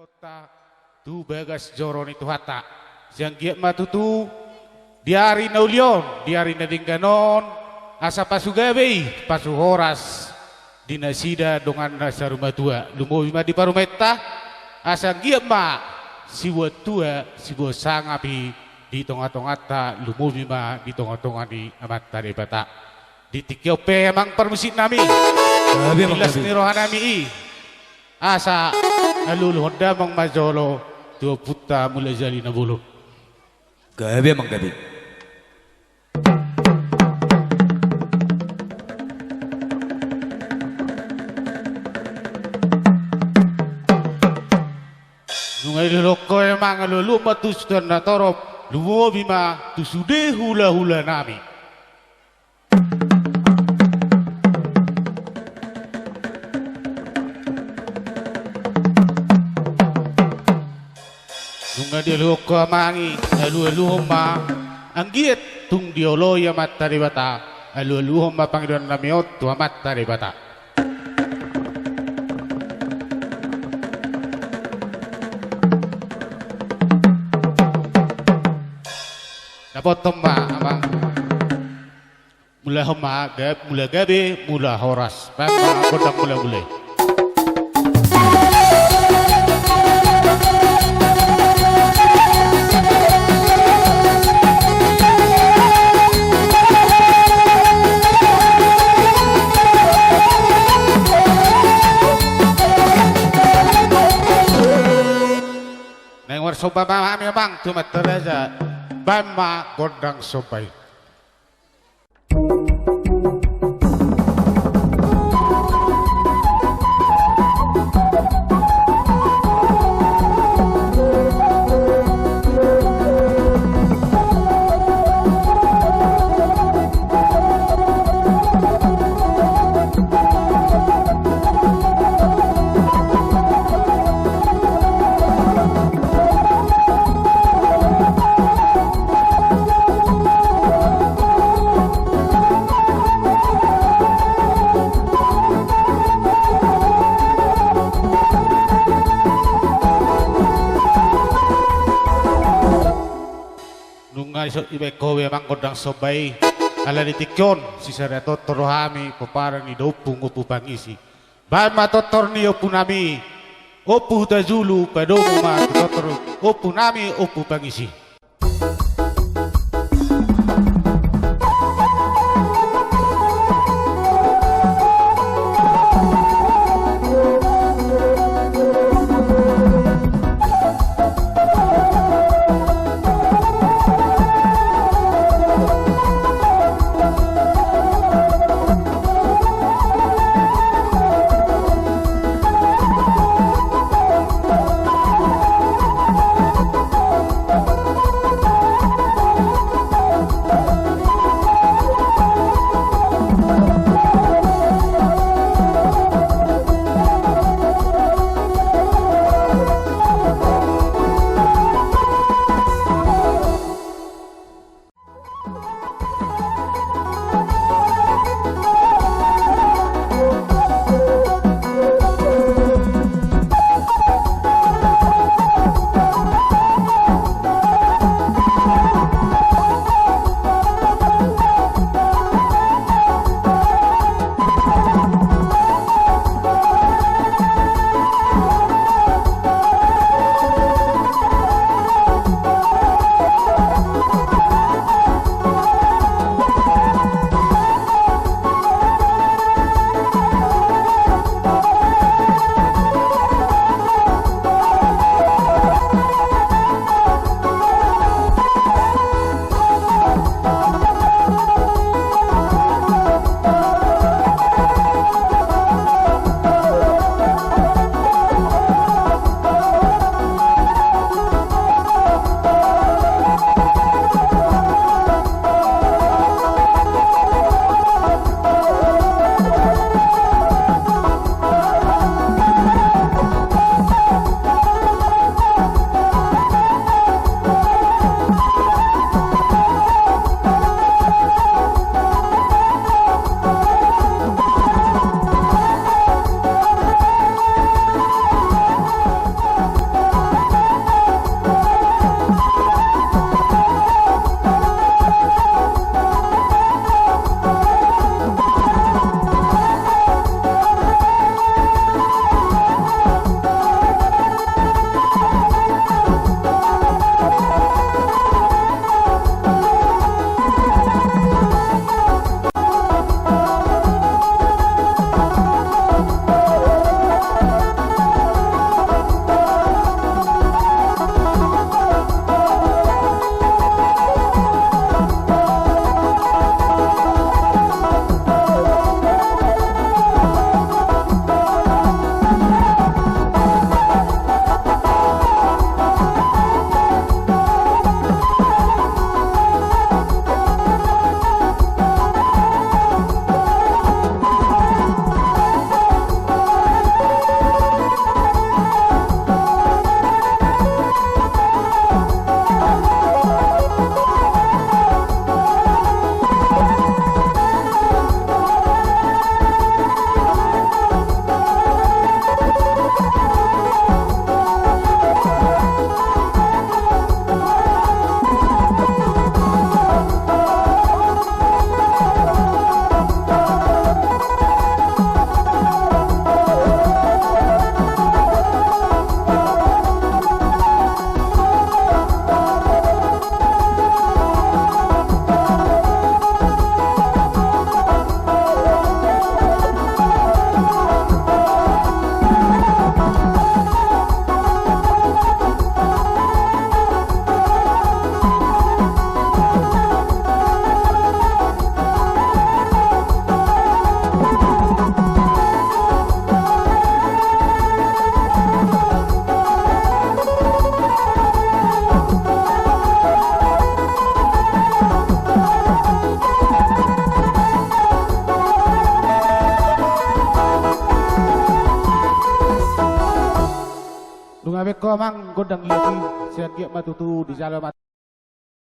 kota tu bagas joron itu hata siang giat matu tu diari naulion diari nadingganon asa pasugabe pasu horas dinasida dongan nasa rumah tua lumo bima di parumeta asa giat ma siwa tua siwa sangapi di tonga-tongata lumo bima di tonga-tonga di amat tari bata di tikiope emang permusit nami bilas nirohanami asa alul honda mang majolo tua puta mulai jali na bulu gabi mang gabi nungai loko emang alulu matus dan natorop lumo bima tu sude hula-hula nami nunga dia loko amangi alu homa anggiet tung diolo ya mata di bata alu homa panggilan namiot tu mata di bata dapat tomba abang mula homa mula gabe mula horas pemba kodang mula soba mami bang tu materaja bama godang sobai ibe kowe mang godang sobai ala ditikyon si sareto torohami paparang ni dopung upu pangisi bama totor ni opu nami opu tajulu padomu ma totor opu nami opu pangisi Dungabe ko mang godang yati sian giat matutu di jalo mat